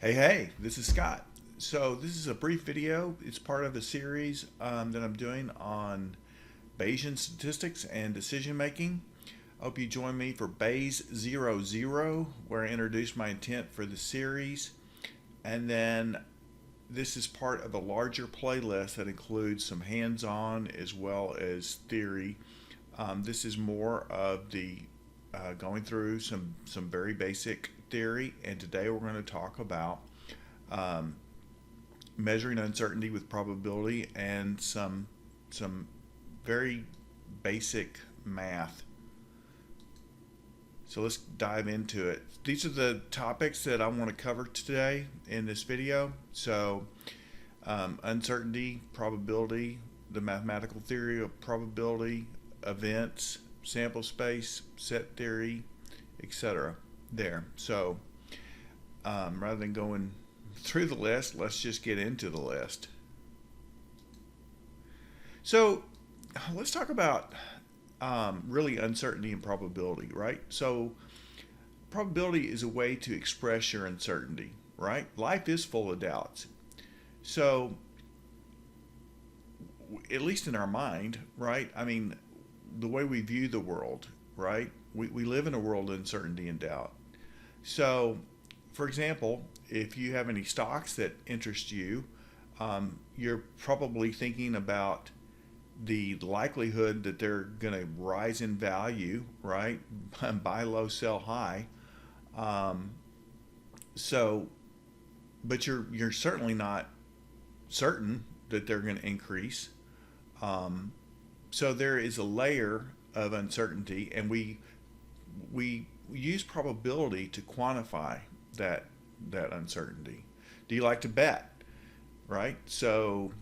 Hey, this is Scott. So, this is a brief video. It's part of a series that I'm doing on Bayesian statistics and decision making. I hope you join me for Bayes02, where I introduce my intent for the series. And then this is part of a larger playlist that includes some hands on as well as theory. This is more of the going through some very basic theory, and today we're going to talk about um, measuring uncertainty with probability and some very basic math. So let's dive into it. These are the topics that I want to cover today in this video. So uncertainty, probability, the mathematical theory of probability, events, sample space, set theory, etc. There. So rather than going through the list, let's just get into the list. So let's talk about really uncertainty and probability, right? So probability is a way to express your uncertainty, right? Life is full of doubts. So at least in our mind, right? I mean, the way we view the world, right? We live in a world of uncertainty and doubt. So, for example, if you have any stocks that interest you, you're probably thinking about the likelihood that they're going to rise in value, right? Buy low, sell high. Um, so, but you're certainly not certain that they're going to increase. Um, so there is a layer of uncertainty, and we use probability to quantify that uncertainty. Do you like to bet? Right? So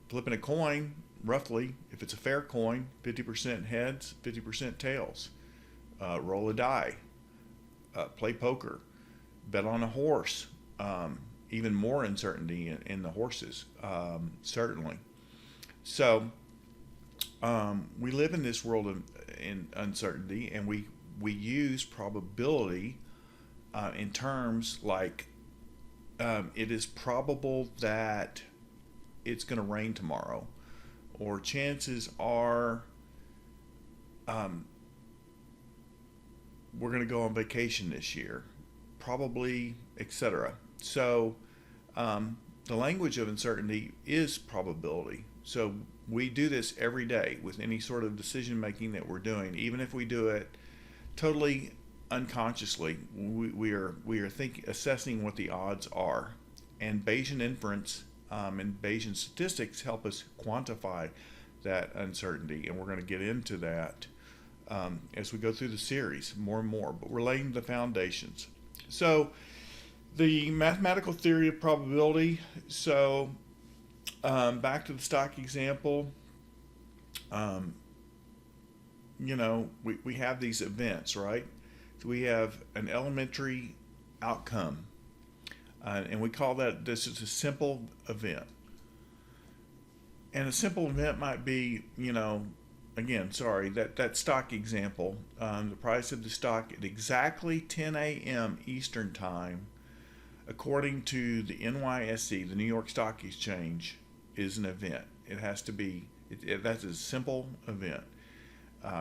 flipping a coin, roughly, if it's a fair coin, 50% heads, 50% tails. Roll a die, play poker, bet on a horse. Even more uncertainty in the horses, certainly. So we live in this world of in uncertainty, and we use probability in terms like it is probable that it's going to rain tomorrow, or chances are um, we're going to go on vacation this year, probably, etc. So the language of uncertainty is probability. So we do this every day with any sort of decision making that we're doing, even if we do it totally unconsciously. We are assessing what the odds are, and Bayesian inference and Bayesian statistics help us quantify that uncertainty, and we're going to get into that as we go through the series more and more. But we're laying the foundations. So the mathematical theory of probability. So back to the stock example. Um, we have these events, right? So we have an elementary outcome, and we call that this is a simple event. And a simple event might be, again, sorry, that stock example, the price of the stock at exactly 10 a.m. Eastern Time, according to the NYSE, the New York Stock Exchange, is an event. It has to be, that's a simple event.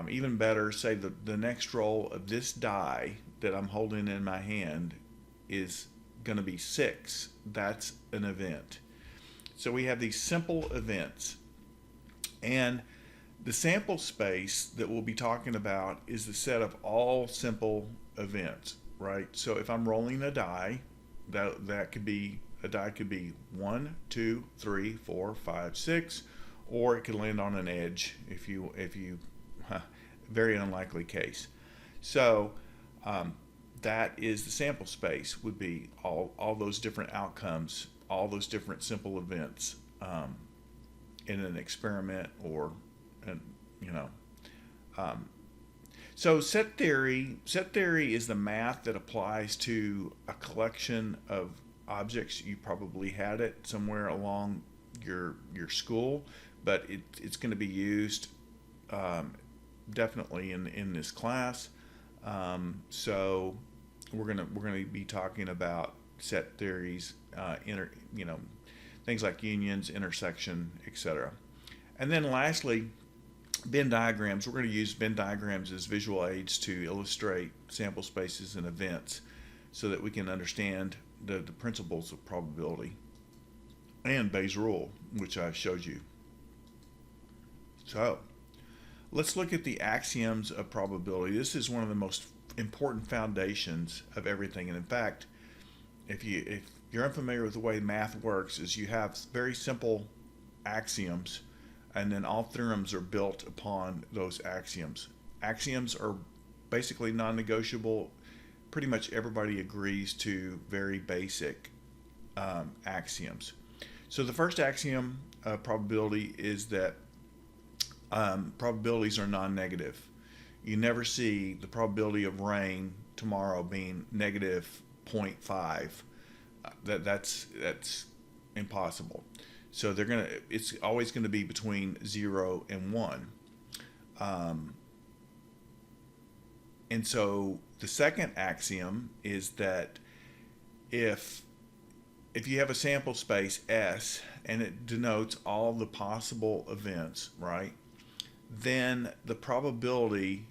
Even better, say the next roll of this die that I'm holding in my hand is going to be 6. That's an event. So we have these simple events. And the sample space that we'll be talking about is the set of all simple events, right? So if I'm rolling a die, that could be, a die could be 1, 2, 3, 4, 5, 6, or it could land on an edge if you very unlikely case. So that is the sample space, would be all those different outcomes, all those different simple events in an experiment, or an, you know so set theory is the math that applies to a collection of objects. You probably had it somewhere along your school, but it's going to be used definitely in this class. So we're gonna be talking about set theories, things like unions, intersection, etc. And then lastly, Venn diagrams. We're going to use Venn diagrams as visual aids to illustrate sample spaces and events so that we can understand the principles of probability and Bayes' rule, which I showed you. So let's look at the axioms of probability. This is one of the most important foundations of everything. And in fact, if you're unfamiliar with the way math works, is you have very simple axioms, and then all theorems are built upon those axioms. Axioms are basically non-negotiable. Pretty much everybody agrees to very basic axioms. So the first axiom of probability is that probabilities are non-negative. You never see the probability of rain tomorrow being negative 0.5. That's impossible. So it's always gonna be between 0 and 1. And so the second axiom is that if you have a sample space S and it denotes all the possible events, right? Then the probability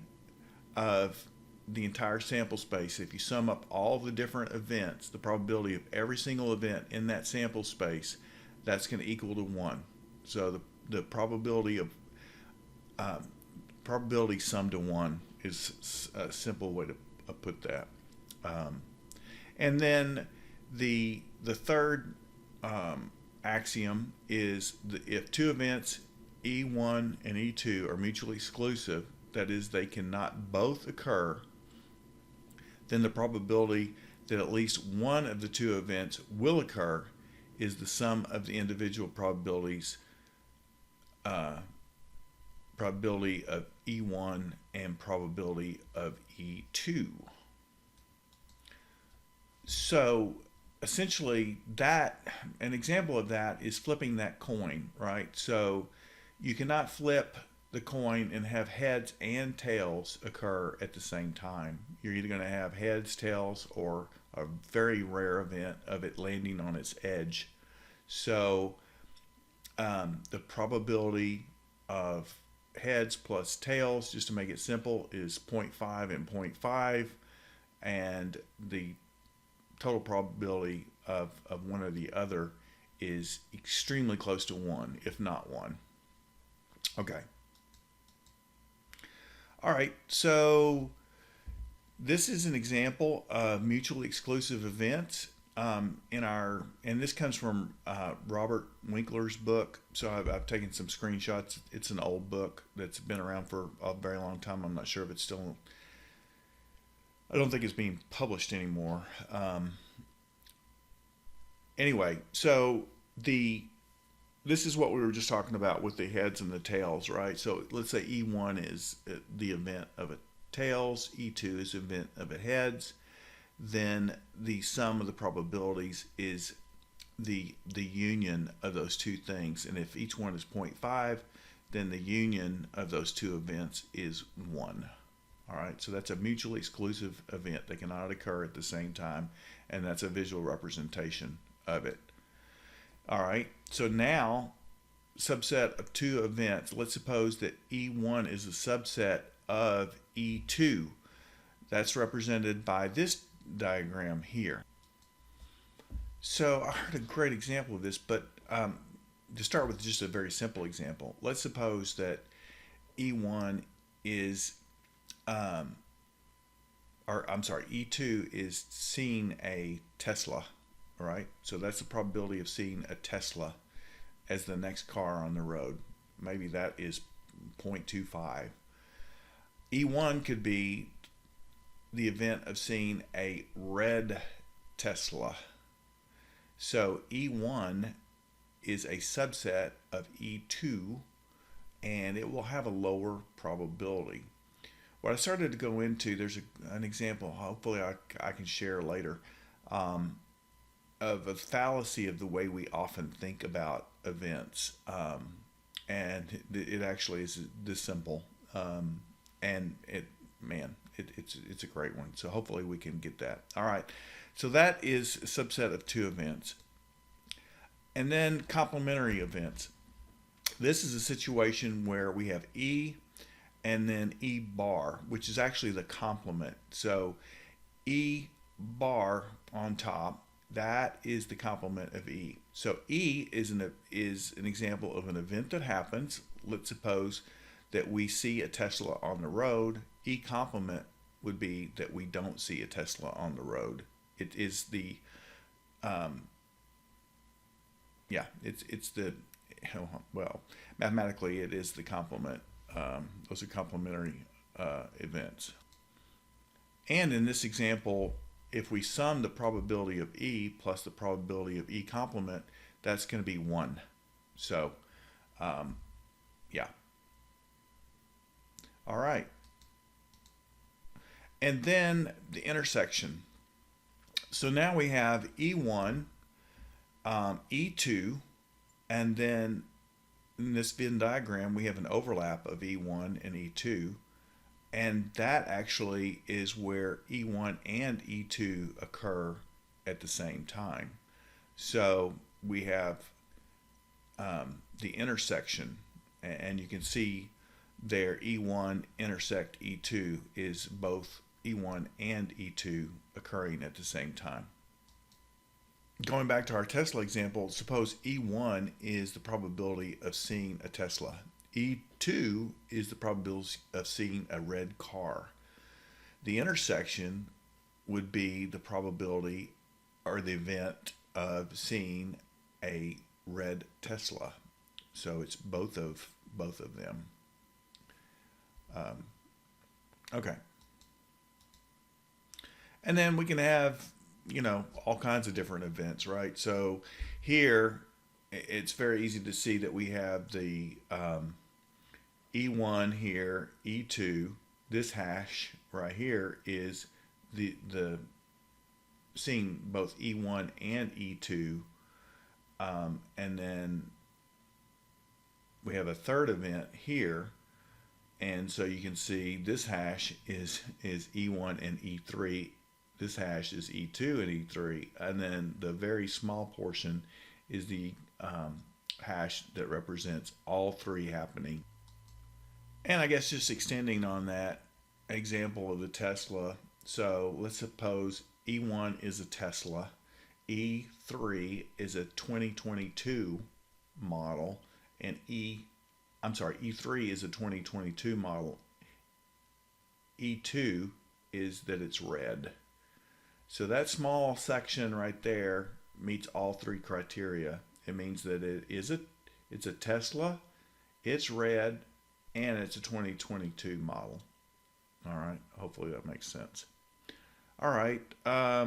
of the entire sample space, if you sum up all the different events, the probability of every single event in that sample space, that's going to equal to 1. So the probability of probability sum to 1 is a simple way to put that. And then the third axiom is if two events E1 and E2 are mutually exclusive, that is, they cannot both occur, then the probability that at least one of the two events will occur is the sum of the individual probabilities, probability of E1 and probability of E2. So essentially an example of that is flipping that coin, right? So you cannot flip the coin and have heads and tails occur at the same time. You're either going to have heads, tails, or a very rare event of it landing on its edge. So the probability of heads plus tails, just to make it simple, is 0.5 and 0.5, and the total probability of one or the other is extremely close to 1, if not 1. Okay. All right, so this is an example of mutually exclusive events and this comes from Robert Winkler's book. So I've taken some screenshots. It's an old book that's been around for a very long time. I'm not sure if it's still, I don't think it's being published anymore. Anyway, so this is what we were just talking about with the heads and the tails, right? So let's say E1 is the event of a tails, E2 is the event of a heads. Then the sum of the probabilities is the union of those two things. And if each one is 0.5, then the union of those two events is 1. All right, so that's a mutually exclusive event. They cannot occur at the same time, and that's a visual representation of it. All right, so now, subset of two events. Let's suppose that E1 is a subset of E2. That's represented by this diagram here. So I heard a great example of this, but to start with just a very simple example, let's suppose that E1 is, E2 is seeing a Tesla, all right? So that's the probability of seeing a Tesla as the next car on the road. Maybe that is 0.25. E1 could be the event of seeing a red Tesla. So E1 is a subset of E2, and it will have a lower probability. What I started to go into, there's an example, hopefully I can share later, of a fallacy of the way we often think about events. And it actually is this simple. And it's a great one. So hopefully we can get that. All right. So that is a subset of two events. And then complementary events. This is a situation where we have E and then E bar, which is actually the complement. So E bar on top, that is the complement of E. So E is an example of an event that happens. Let's suppose that we see a Tesla on the road. E complement would be that we don't see a Tesla on the road. It is the it's the, well, mathematically it is the complement. Those are complementary events. And in this example, if we sum the probability of E plus the probability of E complement, that's going to be 1. So, yeah. All right. And then the intersection. So now we have E1, E2, and then in this Venn diagram, we have an overlap of E1 and E2. And that actually is where E1 and E2 occur at the same time. So we have the intersection, and you can see there E1 intersect E2 is both E1 and E2 occurring at the same time. Going back to our Tesla example, suppose E1 is the probability of seeing a Tesla. E2 is the probability of seeing a red car. The intersection would be the probability or the event of seeing a red Tesla. So it's both of them. Okay. And then we can have, all kinds of different events, right? So here, it's very easy to see that we have the E1 here, E2. This hash right here is the seeing both E1 and E2. And then we have a third event here. And so you can see this hash is E1 and E3. This hash is E2 and E3. And then the very small portion is the hash that represents all three happening. And I guess just extending on that example of the Tesla. So let's suppose E1 is a Tesla. E3 is a 2022 model. And E3 is a 2022 model. E2 is that it's red. So that small section right there meets all three criteria. It means that it's a Tesla, it's red, and it's a 2022 model. All right, hopefully that makes sense. All right, I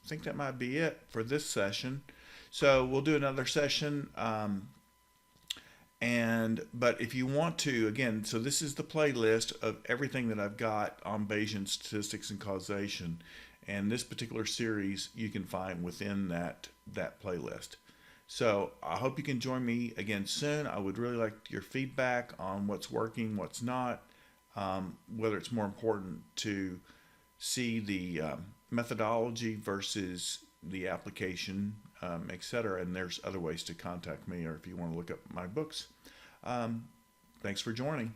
think that might be it for this session. So we'll do another session. But if you want to, again, so this is the playlist of everything that I've got on Bayesian statistics and causation. And this particular series you can find within that playlist. So I hope you can join me again soon. I would really like your feedback on what's working, what's not, whether it's more important to see the methodology versus the application, etc. And there's other ways to contact me, or if you want to look up my books. Thanks for joining.